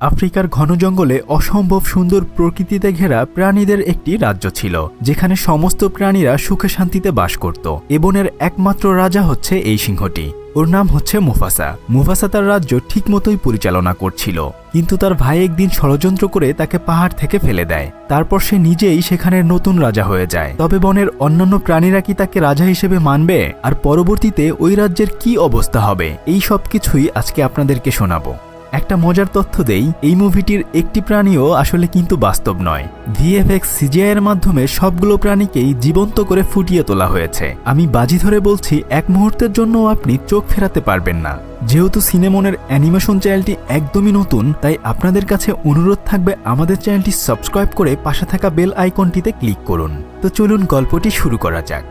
আফ্রিকার ঘন জঙ্গলে অসম্ভব সুন্দর প্রকৃতিতে ঘেরা প্রাণীদের একটি রাজ্য ছিল, যেখানে সমস্ত প্রাণীরা সুখে শান্তিতে বাস করত। এ বনের একমাত্র রাজা হচ্ছে এই সিংহটি। ওর নাম হচ্ছে মুফাসা। মুফাসা তার রাজ্য ঠিকমতোই পরিচালনা করছিল, কিন্তু তার ভাই একদিন ষড়যন্ত্র করে তাকে পাহাড় থেকে ফেলে দেয়। তারপর সে নিজেই সেখানের নতুন রাজা হয়ে যায়। তবে বনের অন্যান্য প্রাণীরা কি তাকে রাজা হিসেবে মানবে, আর পরবর্তীতে ওই রাজ্যের কি অবস্থা হবে, এই সব কিছুই আজকে আপনাদেরকে শোনাবো। একটা মজার তথ্য দেই, এই মুভিটির একটি প্রাণীও আসলে কিন্তু বাস্তব নয়। ভিএফএক্স সিজিআই এর মাধ্যমে সবগুলো প্রাণীকেই জীবন্ত করে ফুটিয়ে তোলা হয়েছে। আমি বাজি ধরে বলছি, এক মুহূর্তের জন্য আপনি চোখ ফেরাতে পারবেন না। যেহেতু সিনেমনের অ্যানিমেশন চ্যানেলটি একদমই নতুন, তাই আপনাদের কাছে অনুরোধ থাকবে আমাদের চ্যানেলটি সাবস্ক্রাইব করে পাশে থাকা বেল আইকনটিতে ক্লিক করুন। তো চলুন গল্পটি শুরু করা যাক।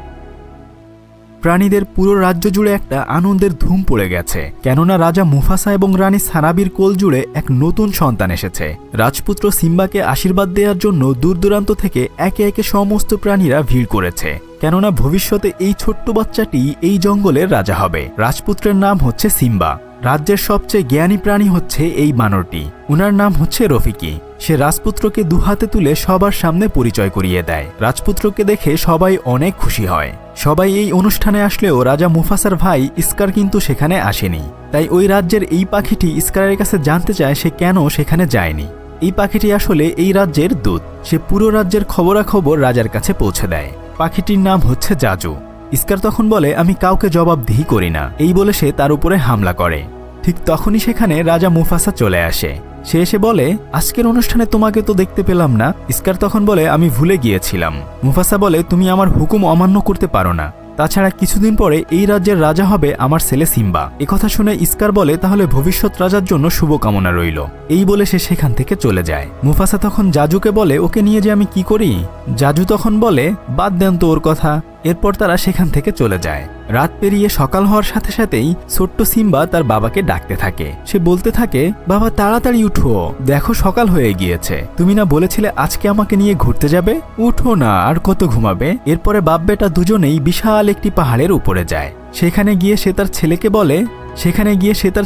প্রাণীদের পুরো রাজ্য জুড়ে একটা আনন্দের ধুম পড়ে গেছে, কেননা রাজা মুফাসা এবং রানী সানাবির কোল জুড়ে এক নতুন সন্তান এসেছে। রাজপুত্র সিম্বাকে আশীর্বাদ দেওয়ার জন্য দূর দূরান্ত থেকে একে একে সমস্ত প্রাণীরা ভিড় করেছে, কেননা ভবিষ্যতে এই ছোট্ট বাচ্চাটি এই জঙ্গলের রাজা হবে। রাজপুত্রের নাম হচ্ছে সিম্বা। রাজ্যের সবচেয়ে জ্ঞানী প্রাণী হচ্ছে এই বানরটি। উনার নাম হচ্ছে রফিকি। সে রাজপুত্রকে দুহাতে তুলে সবার সামনে পরিচয় করিয়ে দেয়। রাজপুত্রকে দেখে সবাই অনেক খুশি হয়। সবাই এই অনুষ্ঠানে আসলেও রাজা মুফাসার ভাই ইস্কার কিন্তু সেখানে আসেনি। তাই ওই রাজ্যের এই পাখিটি ইস্কারের কাছে জানতে চায় সে কেন সেখানে যায়নি। এই পাখিটি আসলে এই রাজ্যের দূত। সে পুরো রাজ্যের খবরাখবর রাজার কাছে পৌঁছে দেয়। পাখিটির নাম হচ্ছে জাজু। ইস্কার তখন বলে, আমি কাউকে জবাবদিহি করি না। এই বলে সে তার উপরে হামলা করে। ঠিক তখনই সেখানে রাজা মুফাসা চলে আসে। সে এসে বলে, আজকের অনুষ্ঠানে তোমাকে তো দেখতে পেলাম না। ইস্কার তখন বলে, আমি ভুলে গিয়েছিলাম। মুফাসা বলে, তুমি আমার হুকুম অমান্য করতে পারো না। তাছাড়া কিছুদিন পরে এই রাজ্যের রাজা হবে আমার ছেলে সিম্বা। একথা শুনে ইস্কার বলে, তাহলে ভবিষ্যৎ রাজার জন্য শুভকামনা রইল। এই বলে সে সেখান থেকে চলে যায়। মুফাসা তখন জাজুকে বলে, ওকে নিয়ে যে আমি কি করি? জাজু তখন বলে, বাদ দেন তো ওর কথা। এরপর তারা সেখান থেকে চলে যায়। রাত পেরিয়ে সকাল হওয়ার সাথে সাথেই ছোট্ট সিম্বা তার বাবাকে ডাকতে থাকে। সে বলতে থাকে, বাবা তাড়াতাড়ি উঠো, দেখো সকাল হয়ে গিয়েছে। তুমি না বলেছিলে আজকে আমাকে নিয়ে ঘুরতে যাবে? উঠো না, আর কত ঘুমাবে? এরপরে বাপ বেটা দুজনেই বিশাল একটি পাহাড়ের উপরে যায়। সেখানে গিয়ে সে তার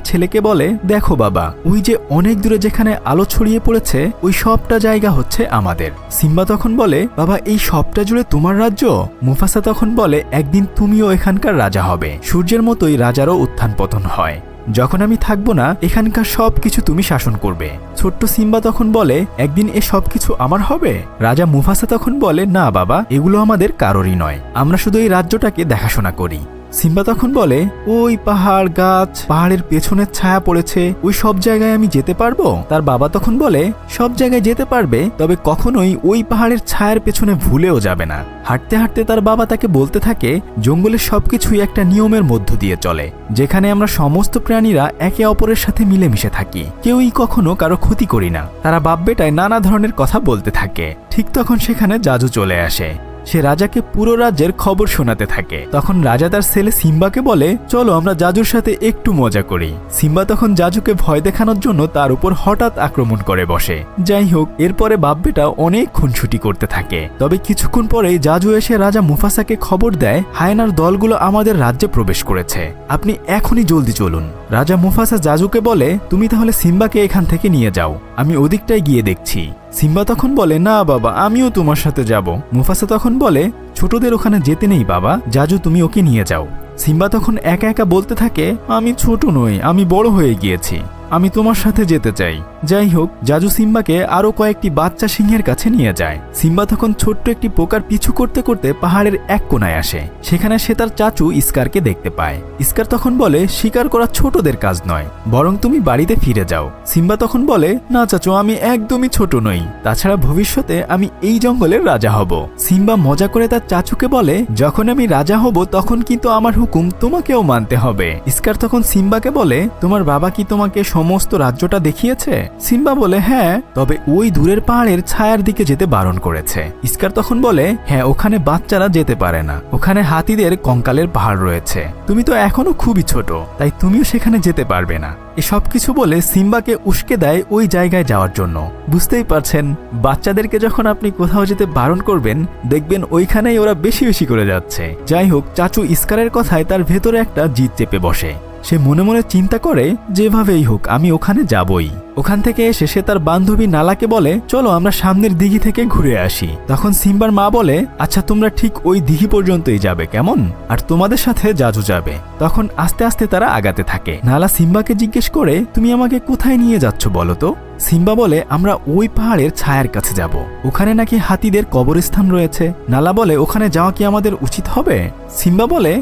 ছেলেকে বলে, দেখো বাবা, ওই যে অনেক দূরে যেখানে আলো ছড়িয়ে পড়েছে, ওই সবটা জায়গা হচ্ছে আমাদের। সিম্বা তখন বলে, বাবা, এই সবটা জুড়ে তোমার রাজ্য? মুফাসা তখন বলে, একদিন তুমিও এখানকার রাজা হবে। সূর্যের মতোই রাজারও উত্থান পতন হয়। যখন আমি থাকবো না, এখানকার সবকিছু তুমি শাসন করবে। ছোট্ট সিম্বা তখন বলে, একদিন এ সবকিছু আমার হবে? রাজা মুফাসা তখন বলে, না বাবা, এগুলো আমাদের কারোরই নয়, আমরা শুধু এই রাজ্যটাকে দেখাশোনা করি। সিম্বা তখন বলে, ওই পাহাড়, গাছ, পাহাড়ের পেছনের ছায়া পড়েছে, ওই সব জায়গায় আমি যেতে পারবো? তার বাবা তখন বলে, সব জায়গায় যেতে পারবে, তবে কখনোই ওই পাহাড়ের ছায়ার পেছনে ভুলেও যাবে না। হাঁটতে হাঁটতে তার বাবা তাকে বলতে থাকে, জঙ্গলের সবকিছুই একটা নিয়মের মধ্য দিয়ে চলে, যেখানে আমরা সমস্ত প্রাণীরা একে অপরের সাথে মিলেমিশে থাকি, কেউই কখনো কারো ক্ষতি করি না। তারা বাপ বেটায় নানা ধরনের কথা বলতে থাকে। ঠিক তখন সেখানে জাজু চলে আসে। সে রাজাকে পুরো রাজ্যের খবর শোনাতে থাকে। তখন রাজা তার ছেলে সিম্বাকে বলে, চলো আমরা জাজুর সাথে একটু মজা করি। সিম্বা তখন জাজুকে ভয় দেখানোর জন্য তার উপর হঠাৎ আক্রমণ করে বসে। যাই হোক, এরপরে বাপ বেটা অনেক খুনসুটি করতে থাকে। তবে কিছুক্ষণ পরেই জাজু এসে রাজা মুফাসাকে খবর দেয়, হায়নার দলগুলো আমাদের রাজ্যে প্রবেশ করেছে, আপনি এখনই জলদি চলুন। রাজা মুফাসা জাজুকে বলে, তুমি তাহলে সিম্বাকে এখান থেকে নিয়ে যাও, আমি ওদিকটায় গিয়ে দেখছি। সিম্বা তখন বলে, না বাবা, আমিও তোমার সাথে যাব। মুফাসা তখন বলে, ছোটদের ওখানে যেতে নেই বাবা, জাজু তুমি ওকে নিয়ে যাও। সিম্বা তখন একা একা বলতে থাকে, আমি ছোট নই, আমি বড় হয়ে গিয়েছি, আমি তোমার সাথে যেতে চাই। যাই হোক, জাজু সিম্বাকে আরো কয়েকটি বাচ্চা সিংহের কাছে নিয়ে যায়। সিম্বা তখন ছোট্ট একটি পোকার পিছু করতে করতে পাহাড়ের এক কোণায় আসে। সেখানে সে তার চাচু ইস্কারকে দেখতে পায়। ইস্কার তখন বলে, শিকার করা ছোটদের কাজ নয়, বরং তুমি বাড়িতে ফিরে যাও। সিম্বা তখন বলে, না চাচু, আমি একদমই ছোট নই, তাছাড়া ভবিষ্যতে আমি এই জঙ্গলের রাজা হব। সিম্বা মজা করে তার চাচুকে বলে, যখন আমি রাজা হব তখন কিন্তু আমার হুকুম তোমাকেও মানতে হবে। ইস্কার তখন সিম্বাকে বলে, তোমার বাবা কি তোমাকে সমস্ত রাজ্যটা দেখিয়েছে? সিম্বা বলে, হ্যাঁ, তবে ওই দূরের পাহাড়ের ছায়ার দিকে যেতে বারণ করেছে। ইস্কার তখন বলে, হ্যাঁ, ওখানে বাচ্চারা যেতে পারে না, ওখানে হাতিদের কঙ্কালের পাহাড় রয়েছে, তুমি তো এখনো খুবই ছোট, তাই তুমিও সেখানে যেতে পারবে না। এসব কিছু বলে সিম্বাকে উস্কে দেয় ওই জায়গায় যাওয়ার জন্য। বুঝতেই পারছেন, বাচ্চাদেরকে যখন আপনি কোথাও যেতে বারণ করবেন, দেখবেন ওইখানেই ওরা বেশি বেশি করে যাচ্ছে। যাই হোক, চাচু ইস্কারের কথায় তার ভেতরে একটা জিদ চেপে বসে। সে মনে মনে চিন্তা করে, যেভাবেই হোক আমি ওখানে যাবই। ওখান থেকে এসে সে তার বান্ধবী নালাকে বলে, চলো আমরা সামনের দিঘি থেকে ঘুরে আসি। তখন সিম্বার মা বলে, আচ্ছা তোমরা ঠিক ওই দিঘি পর্যন্তই যাবে কেমন, আর তোমাদের সাথে জাজু যাবে। তখন আস্তে আস্তে তারা আগাতে থাকে। নালা সিম্বাকে জিজ্ঞেস করে, তুমি আমাকে কোথায় নিয়ে যাচ্ছ বলো তো? সিম্বা বলে, আমরা ওই পাহাড়ের ছায়ার কাছে যাব, ওখানে নাকি হাতিদের কবরস্থান রয়েছে। নালা বলে, ওখানে যাওয়া কি আমাদের উচিত হবে? সিম্বা বলে,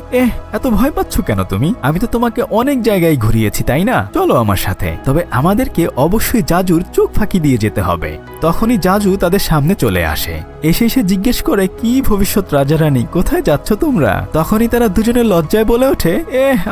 এত ভয় পাচ্ছ কেন তুমি? আমি তো তোমাকে অনেক জায়গায় ঘুরিয়েছি তাই না, চলো আমার সাথে। তবে আমাদেরকে অবশ্যই জাজুর চোখ ফাঁকি দিয়ে যেতে হবে। তখনই জাজু তাদের সামনে চলে আসে। এসে সে জিজ্ঞেস করে, কি ভবিষ্যৎ রাজারানী, কোথায় যাচ্ছ তোমরা? তখনই তারা দুজনে লজ্জায় বলে ওঠে,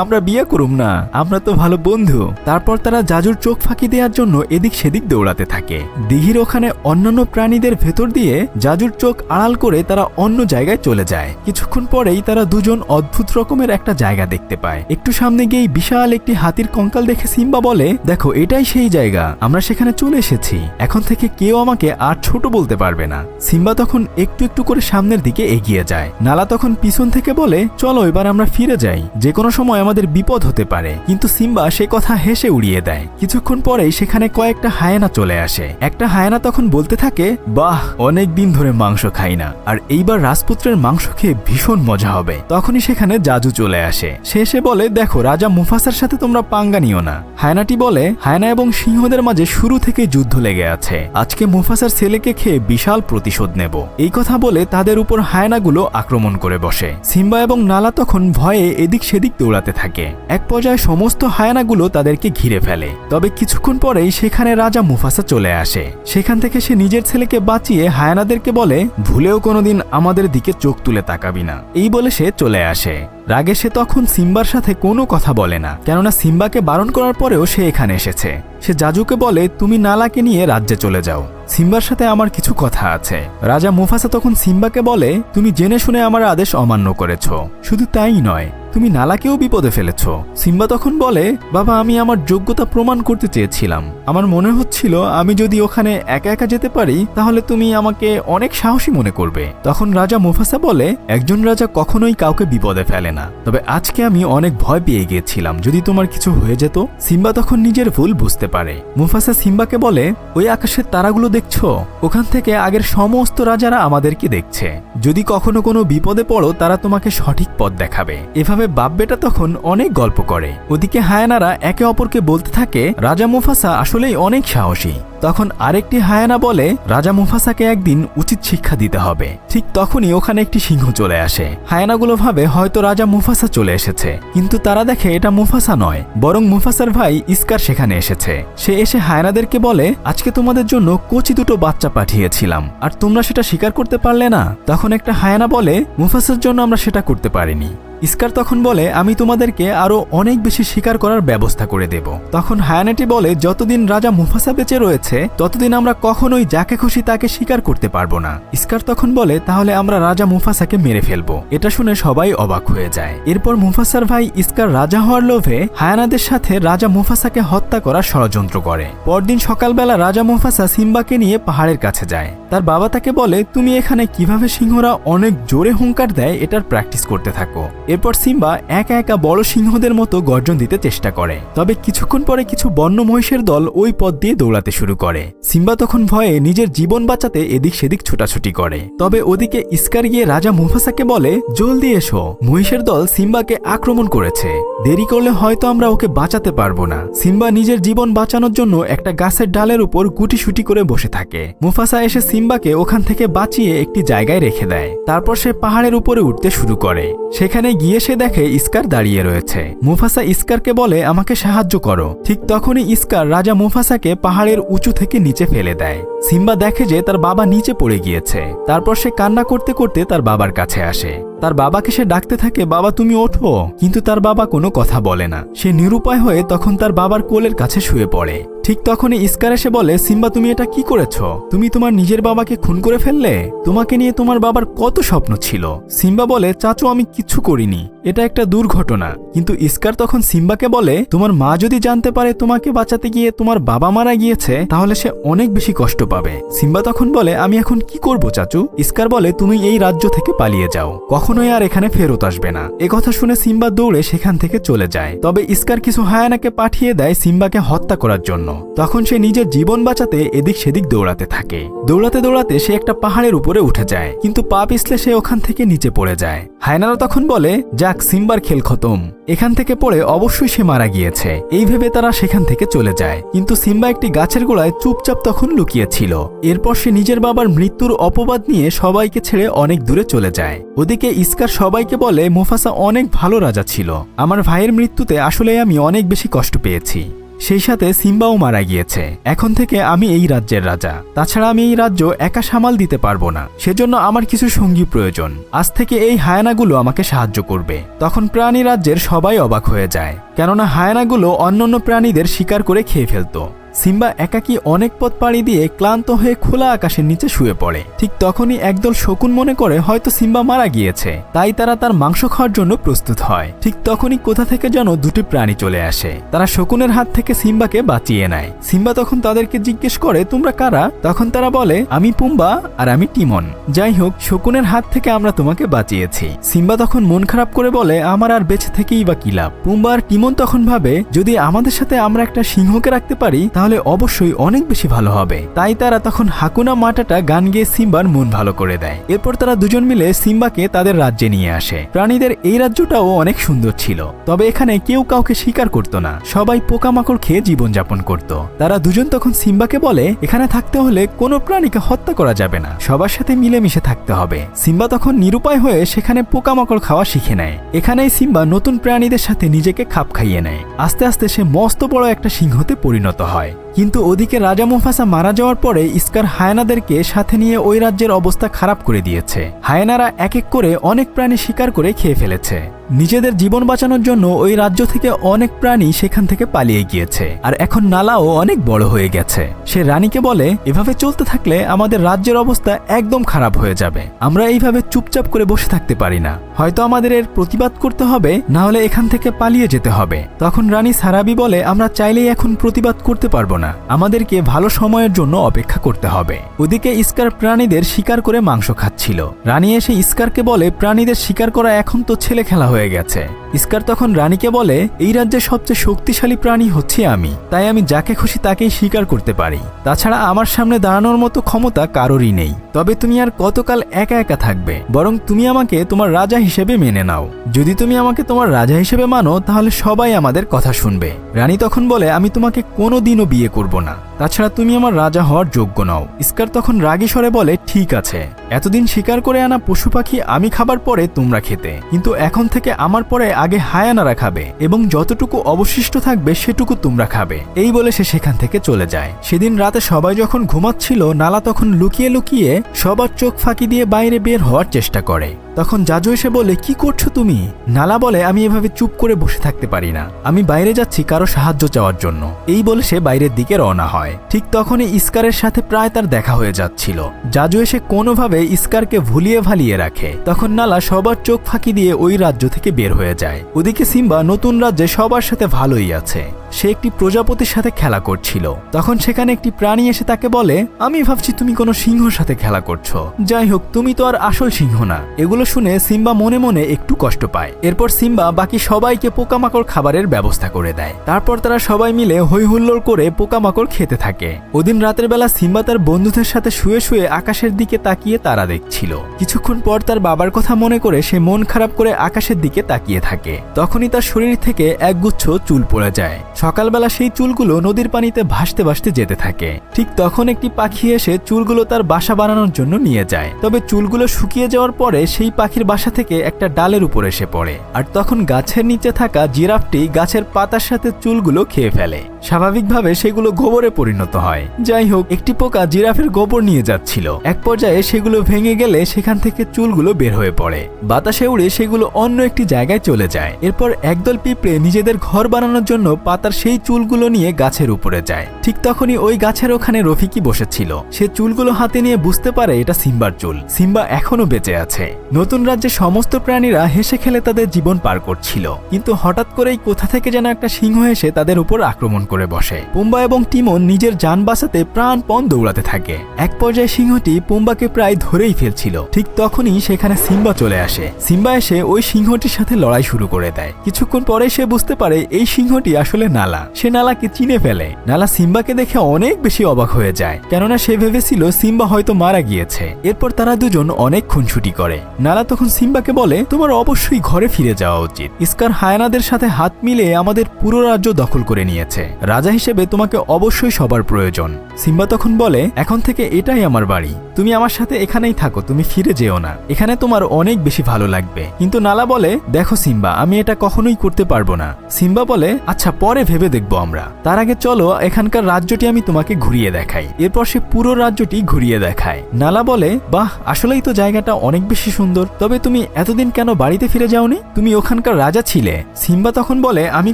আমরা বিয়ে করুম না, আমরা তো ভালো বন্ধু। তারপর তারা জাজুর চোখ ফাঁকি দেওয়ার জন্য এদিক সেদিক দৌড়াতে থাকে। দিঘির ওখানে অন্যান্য প্রাণীদের ভেতর দিয়ে জাজুর চোখ আড়াল করে তারা অন্য জায়গায় চলে যায়। কিছুক্ষণ পরেই তারা দুজন অদ্ভুত রকমের একটা জায়গা দেখতে পায়। একটু সামনে গিয়ে বিশাল একটি হাতির কঙ্কাল দেখে সিম্বা বলে, দেখো এটাই সেই জায়গা, আমরা সেখানে চলে এসেছি, এখন থেকে কেউ আমাকে আর ছোট বলতে পারবে না। সিম্বা তখন একটু একটু করে সামনের দিকে এগিয়ে যায়। নালা তখন পিছন থেকে বলে, চলো এবার আমরা ফিরে যাই, যে কোনো সময় আমাদের বিপদ হতে পারে। কিন্তু সিম্বা সে কথা হেসে উড়িয়ে দেয়। কিছুক্ষণ পরেই সেখানে কয়েকটা হায়েনা চলে আসে। একটা হায়েনা তখন বলতে থাকে, বাহ, অনেক দিন ধরে মাংস খাই না, আর এইবার রাজপুত্রের মাংস খেয়ে ভীষণ মজা হবে। তখনই সেখানে জাজু চলে আসে। সে এসে বলে, দেখো রাজা মুফাসার সাথে তোমরা পাঙ্গা নিও না। হায়নাটি বলে, হায়না এবং সিংহদের মাঝে শুরু থেকে যুদ্ধ লেগে আছে, আজকে মুফাসার ছেলেকে খেয়ে বিশাল প্রতিশোধ নেব। এই কথা বলে তাদের উপর হায়নাগুলো আক্রমণ করে বসে। সিম্বা এবং নালা তখন ভয়ে এদিক সেদিক দৌড়াতে থাকে। এক পর্যায়ে সমস্ত হায়নাগুলো তাদেরকে ঘিরে ফেলে। তবে কিছুক্ষণ পরেই সেখানে রাজা মুফাসা চলে আসে। সেখান থেকে সে নিজের ছেলেকে বাঁচিয়ে হায়নাদেরকে বলে, ভুলেও কোনোদিন আমাদের দিকে চোখ তুলে তাকাবি না। এই বলে সে চলে আসে। রাগে সে তখন সিম্বার সাথে কোনো কথা বলে না, কেননা সিম্বাকে বারণ করার পরেও সে এখানে এসেছে। সে জাজুকে বলে, তুমি নালাকে নিয়ে রাজ্যে চলে যাও, সিম্বার সাথে আমার কিছু কথা আছে। রাজা মুফাসা তখন সিম্বাকে বলে, তুমি জেনে শুনে আমার আদেশ অমান্য করেছ, শুধু তাই নয় তুমি নালাকেও বিপদে ফেলেছ। সিম্বা তখন বলে, বাবা আমি আমার যোগ্যতা প্রমাণ করতে চেয়েছিলাম, আমার মনে হচ্ছিল আমি যদি ওখানে একা একা যেতে পারি তাহলে তুমি আমাকে অনেক সাহসী মনে করবে। তখন রাজা মুফাসা বলে, একজন রাজা কখনোই কাউকে বিপদে ফেলে না, তবে আজকে আমি অনেক ভয় পেয়ে গিয়েছিলাম যদি তোমার কিছু হয়ে যেত। সিম্বা তখন নিজের ভুল বুঝতে পারে। মুফাসা সিম্বাকে বলে, ওই আকাশের তারাগুলো দেখছো, ওখান থেকে আগের সমস্ত রাজারা আমাদেরকে দেখছে, যদি কখনো কোনো বিপদে পড়ো তারা তোমাকে সঠিক পথ দেখাবে। এভাবে বাপ বেটা তখন অনেক গল্প করে। ওদিকে হায়ানারা একে অপরকে বলতে থাকে, রাজা মুফাসা আসলেই অনেক সাহসী। তখন আরেকটি হায়ানা বলে, রাজা মুফাসাকে একদিন উচিত শিক্ষা দিতে হবে। ঠিক তখনই ওখানে একটি সিংহ চলে আসে। হায়ানাগুলো ভাবে হয়তো রাজা মুফাসা চলে এসেছে, কিন্তু তারা দেখে এটা মুফাসা নয়, বরং মুফাসার ভাই ইস্কার সেখানে এসেছে। সে এসে হায়ানাদেরকে বলে, আজকে তোমাদের জন্য কচি দুটো বাচ্চা পাঠিয়েছিলাম, আর তোমরা সেটা স্বীকার করতে পারলে না। তখন একটা হায়ানা বলে, মুফাসার জন্য আমরা সেটা করতে পারিনি। ইস্কার তখন বলে, আমি তোমাদেরকে আরো অনেক বেশি শিকার করার ব্যবস্থা করে দেব। তখন হায়ানাটি বলে, যতদিন রাজা মুফাসা বেঁচে রয়েছে ততদিন আমরা কখনোই যাকে খুশি তাকে শিকার করতে পারবো না। ইস্কার তখন বলে, তাহলে আমরা রাজা মুফাসাকে মেরে ফেলবো। এটা শুনে সবাই অবাক হয়ে যায়। এরপর মুফাসার ভাই ইস্কার রাজা হওয়ার লোভে হায়ানাদের সাথে রাজা মুফাসাকে হত্যা করার ষড়যন্ত্র করে। পরদিন সকালবেলা রাজা মুফাসা সিম্বাকে নিয়ে পাহাড়ের কাছে যায়। তার বাবা তাকে বলে, তুমি এখানে কিভাবে সিংহরা অনেক জোরে হুঙ্কার দেয় এটার প্র্যাকটিস করতে থাকো। এরপর সিম্বা একা একা বড় সিংহদের মতো গর্জন দিতে চেষ্টা করে। তবে কিছুক্ষণ পরে কিছু বন্য মহিষের দল ওই পথ দিয়ে দৌড়াতে শুরু করে। সিম্বা তখন ভয়ে নিজের জীবন বাঁচাতে এদিক সেদিক ছোটাছুটি করে। তবে ওদিকে ইস্কার গিয়ে রাজা মুফাসাকে বলে, জলদি এসো, মহিষের দল সিম্বাকে আক্রমণ করেছে, দেরি করলে হয়তো আমরা ওকে বাঁচাতে পারবো না। সিম্বা নিজের জীবন বাঁচানোর জন্য একটা গাছের ডালের উপর গুটিসুটি করে বসে থাকে। মুফাসা এসে সিম্বাকে ওখান থেকে বাঁচিয়ে একটি জায়গায় রেখে দেয়। তারপর সে পাহাড়ের উপরে উঠতে শুরু করে। সেখানে গিয়ে সে দেখে ইস্কার দাঁড়িয়ে রয়েছে। মুফাসা ইস্কারকে বলে, আমাকে সাহায্য করো। ঠিক তখনই ইস্কার রাজা মুফাসাকে পাহাড়ের উঁচু থেকে নিচে ফেলে দেয়। সিম্বা দেখে যে তার বাবা নিচে পড়ে গিয়েছে। তারপর সে কান্না করতে করতে তার বাবার কাছে আসে। তার বাবাকে সে ডাকতে থাকে, বাবা তুমি ওঠো, কিন্তু তার বাবা কোনো কথা বলে না। সে নিরুপায় হয়ে তখন তার বাবার কোলের কাছে শুয়ে পড়ে। ঠিক তখনই ইস্কার এসে বলে, সিম্বা তুমি এটা কি করেছ? তুমি তোমার নিজের বাবাকে খুন করে ফেললে? তোমাকে নিয়ে তোমার বাবার কত স্বপ্ন ছিল। সিম্বা বলে, চাচু আমি কিচ্ছু করিনি, এটা একটা দুর্ঘটনা। কিন্তু ইস্কার তখন সিম্বাকে বলে, তোমার মা যদি জানতে পারে তোমাকে বাঁচাতে গিয়ে তোমার বাবা মারা গিয়েছে তাহলে সে অনেক বেশি কষ্ট পাবে। সিম্বা তখন বলে, আমি এখন কি করব চাচু? ইস্কার বলে, তুমি এই রাজ্য থেকে পালিয়ে যাও, কখনোই আর এখানে ফেরত আসবে না। কথা শুনে সিম্বা দৌড়ে সেখান থেকে চলে যায়। তবে ইস্কার কিছু হায়ানাকে পাঠিয়ে দেয় সিম্বাকে হত্যা করার জন্য। তখন সে নিজের জীবন বাঁচাতে এদিক সেদিক দৌড়াতে থাকে। দৌড়াতে দৌড়াতে সে একটা পাহাড়ের উপরে উঠে যায়, কিন্তু পা পিছলে সে ওখান থেকে নিচে পড়ে যায়। হায়নারা তখন বলে, যাক, সিম্বার খেল খতম, এখান থেকে পড়ে অবশ্যই সে মারা গিয়েছে। এই ভেবে তারা সেখান থেকে চলে যায়, কিন্তু সিম্বা একটি গাছের গোড়ায় চুপচাপ তখন লুকিয়েছিল। এরপর সে নিজের বাবার মৃত্যুর অপবাদ নিয়ে সবাইকে ছেড়ে অনেক দূরে চলে যায়। ওদিকে ইস্কার সবাইকে বলে, মুফাসা অনেক ভালো রাজা ছিল, আমার ভাইয়ের মৃত্যুতে আসলে আমি অনেক বেশি কষ্ট পেয়েছি। সেই সাথে সিম্বাও মারা গিয়েছে, এখন থেকে আমি এই রাজ্যের রাজা, তাছাড়া আমি এই রাজ্য একা সামাল দিতে পারবো না, সেজন্য আমার কিছু সঙ্গী প্রয়োজন। আজ থেকে এই হায়ানাগুলো আমাকে সাহায্য করবে। তখন প্রাণী রাজ্যের সবাই অবাক হয়ে যায়, কেননা হায়ানাগুলো অন্যান্য প্রাণীদের শিকার করে খেয়ে ফেলত। সিম্বা একাকী অনেক পথ পাড়ি দিয়ে ক্লান্ত হয়ে খোলা আকাশের নিচে শুয়ে পড়ে। ঠিক তখনই একদল শকুন মনে করে হয়তো সিম্বা মারা গিয়েছে, তাই তারা তার মাংস খাওয়ার জন্য প্রস্তুত হয়। ঠিক তখনই কোথা থেকে যেন দুটি প্রাণী চলে আসে, তারা শকুনের হাত থেকে সিম্বাকে বাঁচিয়ে নেয়। সিম্বা তখন তাদেরকে জিজ্ঞেস করে, তোমরা কারা? তখন তারা বলে, আমি পুম্বা আর আমি টিমন। যাই হোক, শকুনের হাত থেকে আমরা তোমাকে বাঁচিয়েছি। সিম্বা তখন মন খারাপ করে বলে, আমার আর বেঁচে থেকেই বা কি লাভ? পুম্বা আর টিমন তখন ভাবে, যদি আমাদের সাথে আমরা একটা সিংহকে রাখতে পারি তাহলে অবশ্যই অনেক বেশি ভালো হবে। তাই তারা তখন হাকুনা মাটাটা গান গেয়ে সিম্বার মন ভালো করে দেয়। এরপর তারা দুজন মিলে সিম্বাকে তাদের রাজ্যে নিয়ে আসে। প্রাণীদের এই রাজ্যটাও অনেক সুন্দর ছিল, তবে এখানে কেউ কাউকে শিকার করত না, সবাই পোকামাকড় খেয়ে জীবনযাপন করত। তারা দুজন তখন সিম্বাকে বলে, এখানে থাকতে হলে কোনো প্রাণীকে হত্যা করা যাবে না, সবার সাথে মিলেমিশে থাকতে হবে। সিম্বা তখন নিরুপায় হয়ে সেখানে পোকামাকড় খাওয়া শিখে নেয়। এখানেই সিম্বা নতুন প্রাণীদের সাথে নিজেকে খাপ খাইয়ে নেয়। আস্তে আস্তে সে মস্ত বড় একটা সিংহতে পরিণত হয়। কিন্তু ওদিকে রাজা মুফাসা মারা যাওয়ার পরে ইস্কার হায়ানাদেরকে সাথে নিয়ে ওই রাজ্যের অবস্থা খারাপ করে দিয়েছে। হায়ানারা এক এক করে অনেক প্রাণী শিকার করে খেয়ে ফেলেছে। নিজেদের জীবন বাঁচানোর জন্য ওই রাজ্য থেকে অনেক প্রাণী সেখান থেকে পালিয়ে গিয়েছে। আর এখন নালাও অনেক বড় হয়ে গেছে। সে রানীকে বলে, এভাবে চলতে থাকলে আমাদের রাজ্যের অবস্থা একদম খারাপ হয়ে যাবে, আমরা এইভাবে চুপচাপ করে বসে থাকতে পারি না, হয়তো আমাদের এর প্রতিবাদ করতে হবে, না হলে এখান থেকে পালিয়ে যেতে হবে। তখন রানী সারাবি বলে, আমরা চাইলেই এখন প্রতিবাদ করতে পারবো না, আমাদেরকে ভালো সময়ের জন্য অপেক্ষা করতে হবে। ওদিকে ইস্কার প্রাণীদের শিকার করে মাংস খাচ্ছিল। রানী এসে ইস্কারকে বলে, প্রাণীদের শিকার করা এখন তো ছেলে খেলা হয়ে গেছে। ইস্কার তখন রানীকে বলে, এই রাজ্যের সবচেয়ে শক্তিশালী প্রাণী হচ্ছে আমি, তাই আমি যাকে খুশি তাকেই শিকার করতে পারি, তাছাড়া আমার সামনে দাঁড়ানোর মতো ক্ষমতা কারোরই নেই। তবে তুমি আর কতকাল একা একা থাকবে, বরং তুমি আমাকে তোমার রাজা হিসেবে মেনে নাও। যদি তুমি আমাকে তোমার রাজা হিসেবে মানো তাহলে সবাই আমাদের কথা শুনবে। রানী তখন বলে, আমি তোমাকে কোনোদিনও বিয়ে করব না, তাছাড়া তুমি আমার রাজা হওয়ার যোগ্য নও। ইস্কার তখন রাগী স্বরে বলে, ঠিক আছে, এতদিন শিকার করে আনা পশু পাখি আমি খাবার পরে তোমরা খেতে, কিন্তু এখন থেকে আমার পরে আগে হায়ানারা খাবে, এবং যতটুকু অবশিষ্ট থাকবে সেটুকু তোমরা খাবে। এই বলে সে সেখান থেকে চলে যায়। সেদিন রাতে সবাই যখন ঘুমাচ্ছিল, নালা তখন লুকিয়ে লুকিয়ে সবার চোখ ফাঁকি দিয়ে বাইরে বের হওয়ার চেষ্টা করে। তখন জাজু এসে বলে, কি করছো তুমি? নালা বলে, আমি এভাবে চুপ করে বসে থাকতে পারি না, আমি বাইরে যাচ্ছি কারো সাহায্য চাওয়ার জন্য। এই বলে সে বাইরের দিকে রওনা হয়। ঠিক তখনই ইস্কারের সাথে প্রায় তার দেখা হয়ে যাচ্ছিল। জাজু এসে কোনোভাবে ইস্কারকে ভুলিয়ে ভালিয়ে রাখে। তখন নালা সবার চোখ ফাঁকি দিয়ে ওই রাজ্য থেকে বের হয়ে যায়। ওদিকে সিম্বা নতুন রাজ্যে সবার সাথে ভালোই আছে। সে একটি প্রজাপতির সাথে খেলা করছিল। তখন সেখানে একটি প্রাণী এসে তাকে বলে, আমি ভাবছি তুমি কোনো সিংহর সাথে খেলা করছো, যাই হোক তুমি তো আর আসল সিংহ না। এগুলো শুনে সিম্বা মনে মনে একটু কষ্ট পায়। এরপর সিম্বা বাকি সবাইকে পোকামাকড় খাবারের ব্যবস্থা করে দেয়। তারপর তারা সবাই মিলে হই হুল্লোড় করে পোকামাকড় খেতে থাকে। ওদিন রাতের বেলা সিম্বা তার বন্ধুদের সাথে শুয়ে শুয়ে আকাশের দিকে তাকিয়ে তারা দেখছিল। কিছুক্ষণ পর তার বাবার কথা মনে করে সে মন খারাপ করে আকাশের দিকে তাকিয়ে থাকে। তখনই তার শরীর থেকে একগুচ্ছ চুল পড়ে যায়। সকালবেলা সেই চুলগুলো নদীর পানিতে ভাসতে ভাসতে যেতে থাকে। ঠিক তখন একটি পাখি এসে চুলগুলো তার বাসা বানানোর জন্য নিয়ে যায়। তবে চুলগুলো শুকিয়ে যাওয়ার পরে সেই পাখির বাসা থেকে একটা ডালের উপর এসে পড়ে। আর তখন গাছের নিচে থাকা জিরাফটি গাছের পাতার সাথে চুলগুলো খেয়ে ফেলে। স্বাভাবিকভাবে সেগুলো গোবরে পরিণত হয়। যাই হোক, একটি পোকা জিরাফের গোবর নিয়ে যাচ্ছিল। এক পর্যায়ে সেগুলো ভেঙে গেলে সেখান থেকে চুলগুলো বের হয়ে পড়ে। বাতাসে উড়ে সেগুলো অন্য একটি জায়গায় চলে যায়। এরপর একদল পিঁপড়ে নিজেদের ঘর বানানোর জন্য পাতার সেই চুলগুলো নিয়ে গাছের উপরে যায়। ঠিক তখনই ওই গাছের ওখানে রফিকি বসেছিল। সে চুলগুলো হাতে নিয়ে বুঝতে পারে এটা সিম্বার চুল। সিম্বা এখনো বেঁচে আছে। নতুন রাজ্যে সমস্ত প্রাণীরা হেসে খেলে তাদের জীবন পার করছিল, কিন্তু হঠাৎ করেই কোথা থেকে যেন একটা সিংহ এসে তাদের উপর আক্রমণ করে বসে। পুম্বা এবং টিমন নিজের যান বাঁচাতে প্রাণপণ দৌড়াতে থাকে। এক পর্যায়ে সিংহটি পুম্বাকে প্রায় ধরেই ফেলছিল। ঠিক তখনই সেখানে সিম্বা চলে আসে। সিম্বা এসে ওই সিংহটির সাথে লড়াই শুরু করে দেয়। কিছুক্ষণ পরে সে বুঝতে পারে এই সিংহটি আসলে নালা। সে নালাকে চিনে ফেলে। নালা সিম্বাকে দেখে অনেক বেশি অবাক হয়ে যায়, কেননা সে ভেবেছিল সিম্বা হয়তো মারা গিয়েছে। এরপর তারা দুজন অনেক খুনসুটি করে। নালা তখন সিম্বাকে বলে, তোমার অবশ্যই ঘরে ফিরে যাওয়া উচিত। স্কার হায়ানাদের সাথে হাত মিলিয়ে আমাদের পুরো রাজ্য দখল করে নিয়েছে। রাজা হিসেবে তোমাকে অবশ্যই সবার প্রয়োজন। সিম্বা তখন বলে, এখন থেকে এটাই আমার বাড়ি, তুমি আমার সাথে এখানেই থাকো, তুমি ফিরে যেও না, এখানে তোমার অনেক বেশি ভালো লাগবে। কিন্তু নালা বলে, দেখো সিম্বা, আমি এটা কখনোই করতে পারবো না। সিম্বা বলে, আচ্ছা পরে ভেবে দেখবো আমরা, তার আগে চলো এখানকার রাজ্যটি আমি তোমাকে ঘুরিয়ে দেখাই। এরপর সে পুরো রাজ্যটি ঘুরিয়ে দেখায়। নালা বলে, বাহ, আসলেই তো জায়গাটা অনেক বেশি সুন্দর, তবে তুমি এতদিন কেন বাড়িতে ফিরে যাওনি? তুমি ওখানকার রাজা ছিলে। সিম্বা তখন বলে, আমি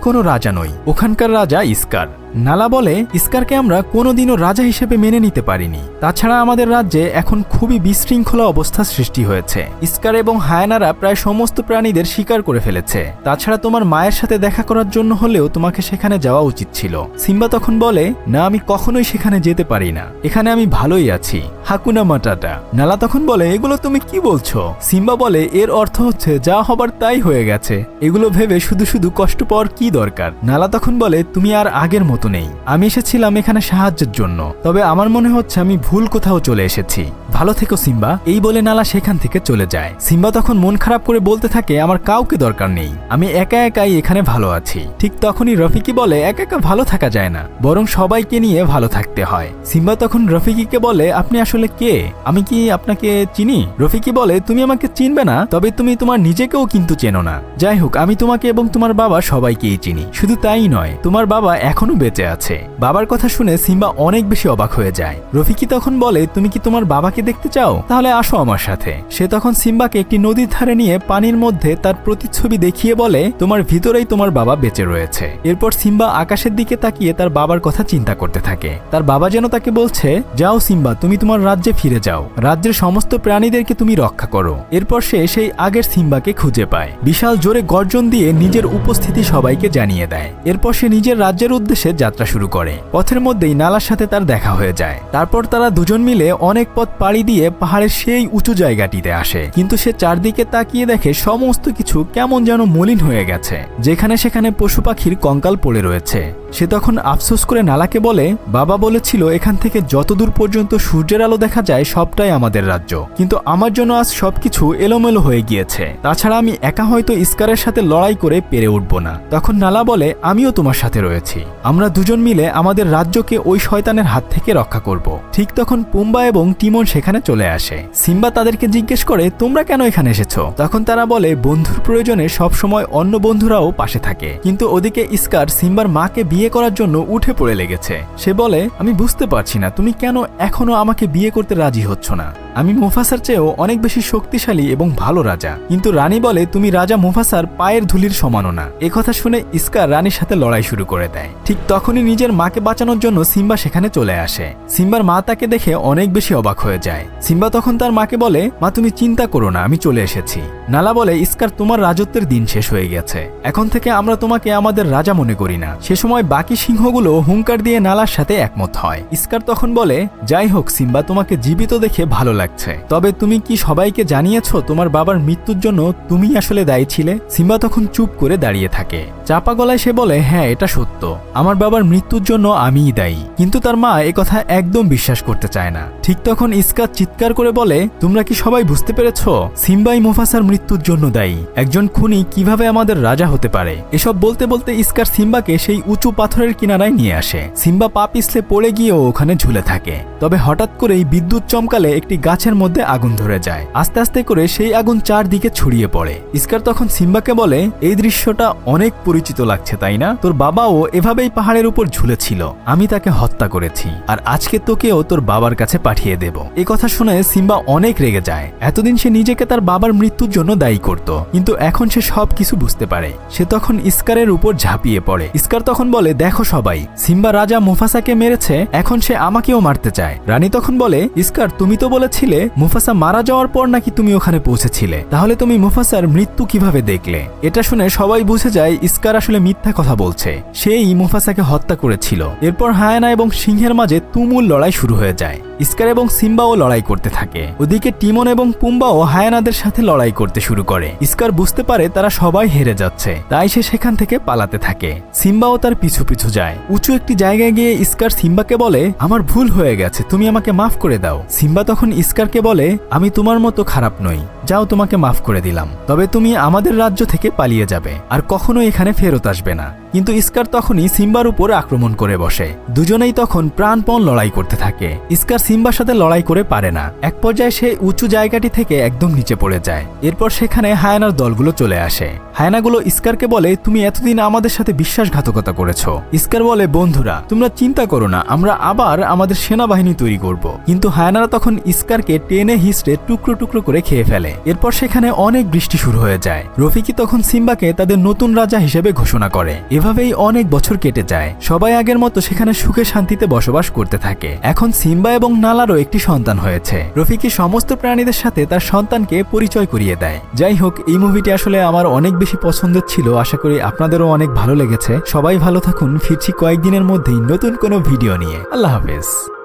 কোনো রাজা নই, ওখানকার রাজা স্কার। নালা বলে, স্কারকে আমরা কোনোদিনও রাজা হিসেবে মেনে নিতে পারিনি। তাছাড়া আমাদের রাজ্যে এখন খুবই বিশৃঙ্খলা অবস্থা সৃষ্টি হয়েছে। স্কার এবং হায়ানারা প্রায় সমস্ত প্রাণীদের শিকার করে ফেলেছে। তাছাড়া তোমার মায়ের সাথে দেখা করার জন্য হলেও তোমাকে সেখানে যাওয়া উচিত ছিল। সিম্বা তখন বলে, না, আমি কখনোই সেখানে যেতে পারি না, এখানে আমি ভালোই আছি, হাকুনা মাটাটা। নালা তখন বলে, এগুলো তুমি কি বলছো? সিম্বা বলে, এর অর্থ হচ্ছে যা হবার তাই হয়ে গেছে, এগুলো ভেবে শুধু শুধু কষ্ট পাওয়ার কি দরকার? নালা তখন বলে, তুমি আর আগের মতো নেই, আমি এসেছিলাম এখানে সাহায্যের জন্য, তবে আমার মনে হচ্ছে আমি ভুল কোথাও চলে এসেছি, ভালো থেকো সিম্বা। এই বলে নালা সেখান থেকে চলে যায়। সিম্বা তখন মন খারাপ করে বলতে থাকে, আমার কাউকে দরকার নেই, আমি একা একাই এখানে ভালো আছি। ঠিক তখনই রফিকি বলে, একা একা ভালো থাকা যায় না, বরং সবাইকে নিয়ে ভালো থাকতে হয়। সিম্বা তখন রফিকিকে বলে, আপনি আসলে কে? আমি কি আপনাকে চিনি? রফিকি বলে, তুমি আমাকে চিনবে না, তবে তুমি তোমার নিজেকেও কিন্তু চেনো না। যাই হোক, আমি তোমাকে এবং তোমার বাবা সবাইকেই চিনি। শুধু তাই নয়, তোমার বাবা এখনো বেঁচে আছে। বাবার কথা শুনে সিম্বা অনেক বেশি অবাক হয়ে যায়। রফিকি তখন বলে, তুমি কি তোমার বাবাকে দেখতে চাও? তাহলে আসো আমার সাথে। সে তখন সিম্বাকে একটি নদীর ধারে নিয়ে পানির মধ্যে তার প্রতিচ্ছবি দেখিয়ে বলে, তোমার ভিতরেই তোমার বাবা বেঁচে রয়েছে। এরপর সিম্বা আকাশের দিকে তাকিয়ে তার বাবার কথা চিন্তা করতে থাকে। তার বাবা যেন তাকে বলছে, যাও সিম্বা, তুমি তোমার রাজ্যে ফিরে যাও, রাজ্যের সমস্ত প্রাণীদেরকে তুমি রক্ষা করো। এরপর সে সেই আগের সিম্বাকে খুঁজে পায়। বিশাল জোরে গর্জন দিয়ে নিজের উপস্থিতি সবাইকে জানিয়ে দেয়। এরপর সে নিজের রাজ্যের উদ্দেশ্যে যাত্রা শুরু করে। পথের মধ্যেই নালার সাথে তার দেখা হয়ে যায়। তারপর তারা দুজন মিলে অনেক পথ পাড়ি দিয়ে পাহাড়ের সেই উঁচু জায়গাটিতে আসে। কিন্তু সে চারদিকে তাকিয়ে দেখে সমস্ত কিছু কেমন যেন মলিন হয়ে গেছে, যেখানে সেখানে পশু পাখির কঙ্কাল পড়ে রয়েছে। সে তখন আফসোস করে নালাকে বলে, বাবা বলেছিল এখান থেকে যতদূর পর্যন্ত সূর্যের আলো দেখা যায় সবটাই আমাদের রাজ্য, কিন্তু আমার জন্য আজ সবকিছু এলোমেলো হয়ে গিয়েছে। তাছাড়া আমি একা হয়তো স্কারের সাথে লড়াই করে পেরে উঠব না। তখন নালা বলে, আমিও তোমার সাথে রয়েছি, আমরা দুজন মিলে আমাদের রাজ্যকে ওই শয়তানের হাত থেকে রক্ষা করব। ঠিক তখন পুম্বা এবং টিমন সেখানে চলে আসে। সিম্বা তাদেরকে জিজ্ঞেস করে, তোমরা কেন এখানে এসেছো? তখন তারা বলে, বন্ধুর প্রয়োজনে সবসময় অন্য বন্ধুরাও পাশে থাকে, কিন্তু ওদিকে স্কার সিম্বার মাকে বিয়ে করার জন্য উঠে পড়ে লেগেছে। সে বলে, আমি বুঝতে পারছি না তুমি কেন এখনো আমাকে বিয়ে করতে রাজি হচ্ছ না। আমি মুফাসার চেয়েও অনেক বেশি শক্তিশালী এবং ভালো রাজা, কিন্তু রানী বলে তুমি রাজা মুফাসার পায়ের ধুলির সমানও না। একথা শুনে স্কার রানীর সাথে লড়াই শুরু করে দেয়। ঠিক তখনই নিজের মাকে বাঁচানোর জন্য সিম্বা সেখানে চলে আসে। সিম্বার মা তাকে দেখে অনেক বেশি অবাক হয়ে যায়। সিম্বা তখন তার মাকে বলে, মা তুমি চিন্তা করো না, আমি চলে এসেছি। নালা বলে, স্কার তোমার রাজত্বের দিন শেষ হয়ে গেছে, এখন থেকে আমরা তোমাকে আমাদের রাজা মনে করি না। সে সময় বাকি সিংহগুলো হুঙ্কার দিয়ে নালার সাথে একমত হয়। স্কার তখন বলে, যাই হোক সিম্বা, তোমাকে জীবিত দেখে ভালো লাগছে, তবে তুমি কি সবাইকে জানিয়েছো তোমার বাবার মৃত্যুর জন্য তুমি আসলে দায়ী ছিলে? সিম্বা তখন চুপ করে দাঁড়িয়ে থাকে। চাপা গলায় সে বলে, হ্যাঁ এটা সত্য, আমার বাবার মৃত্যুর জন্য আমিই দায়ী। কিন্তু তার মা একথা একদম বিশ্বাস করতে চায় না। ঠিক তখন স্কার চিৎকার করে বলে, তোমরা কি সবাই বুঝতে পেরেছো? সিম্বাই মুফাসার মৃত্যুর জন্য দায়ী। একজন খুনি কিভাবে আমাদের রাজা হতে পারে? এসব বলতে বলতে স্কার সিম্বাকে সেই উঁচু পাথরের কিনারায় নিয়ে আসে। সিম্বা পা পিছলে পড়ে গিয়েও ওখানে ঝুলে থাকে। তবে হঠাৎ করেই বিদ্যুৎ চমকালে একটি গাছের মধ্যে আগুন ধরে যায়। আস্তে আস্তে করে সেই আগুন চারদিকে ছড়িয়ে পড়ে। স্কার তখন সিম্বাকে বলে, এই দৃশ্যটা অনেক পরিচিত লাগছে তাই না? তোর বাবাও এভাবেই পাহাড়ের উপর ঝুলেছিল, আমি তাকে হত্যা করেছি, আর আজকে তোকেও তোর বাবার কাছে পাঠিয়ে দেব। কথা শুনে সিম্বা অনেক রেগে যায়। এতদিন সে নিজেকে তার বাবার মৃত্যুর জন্য দায়ী করত, কিন্তু এখন সে সবকিছু বুঝতে পারে। সে তখন স্কারের উপর ঝাঁপিয়ে পড়ে। স্কার তখন বলে, দেখো সবাই, সিম্বা রাজা মুফাসাকে মেরেছে, এখন সে আমাকেও মারতে চায়। রানী তখন বলে, স্কার তুমি তো বলেছিলে মুফাসা মারা যাওয়ার পর নাকি তুমি ওখানে পৌঁছেছিলে, তাহলে তুমি মুফাসার মৃত্যু কিভাবে দেখলে? এটা শুনে সবাই বুঝে যায় স্কার আসলে মিথ্যা কথা বলছে, সেই মুফাসাকে হত্যা করেছিল। এরপর হায়ানা এবং সিংহের মাঝে তুমুল লড়াই শুরু হয়ে যায়। স্কার এবং সিম্বাও লড়াই করতে থাকে। ওদিকে টিমন এবং পুম্বাও হায়ানাদের সাথে লড়াই করতে শুরু করে। স্কার বুঝতে পারে তারা সবাই হেরে যাচ্ছে, তাই সে সেখান থেকে পালাতে থাকে। সিম্বাও তার পিছু পিছু যায়। উঁচু একটি জায়গায় গিয়ে স্কার সিম্বাকে বলে, আমার ভুল হয়ে গেছে, তুমি আমাকে মাফ করে দাও। সিম্বা তখন স্কারকে বলে, আমি তোমার মতো খারাপ নই, যাও তোমাকে মাফ করে দিলাম, তবে তুমি আমাদের রাজ্য থেকে পালিয়ে যাবে আর কখনো এখানে ফেরত আসবে না। কিন্তু স্কার তখনই সিম্বার উপর আক্রমণ করে বসে। দুজনেই তখন প্রাণপণ লড়াই করতে থাকে। স্কার সিম্বার সাথে লড়াই করে পারে না। এক পর্যায়ে সে উঁচু জায়গাটি থেকে একদম নিচে পড়ে যায়। এরপর সেখানে হায়ানার দলগুলো চলে আসে। হায়ানাগুলো স্কারকে বলে, তুমি এতদিন আমাদের সাথে বিশ্বাসঘাতকতা করেছো। স্কার বলে, বন্ধুরা তোমরা চিন্তা করো না, আমরা আবার আমাদের সেনাবাহিনী তৈরি করব। কিন্তু হায়ানারা তখন স্কারকে টেনে হিসড়ে টুকরো টুকরো করে খেয়ে ফেলে। এরপর সেখানে অনেক বৃষ্টি শুরু হয়ে যায়। রফিকি তখন সিম্বাকে তাদের নতুন রাজা হিসেবে ঘোষণা করে। এভাবেই অনেক বছর কেটে যায়। সবাই আগের মতো সেখানে সুখে শান্তিতে বসবাস করতে থাকে। এখন সিম্বা এবং নালারও একটি সন্তান হয়েছে। রফিকি সমস্ত প্রাণীদের সাথে তার সন্তানকে পরিচয় করিয়ে দেয়। যাই হোক, এই মুভিটি আসলে আমার অনেক বেশি পছন্দের ছিল। আশা করি আপনাদেরও অনেক ভালো লেগেছে। সবাই ভালো থাকুন, ফিরছি কয়েকদিনের মধ্যেই নতুন কোনো ভিডিও নিয়ে। আল্লাহ হাফেজ।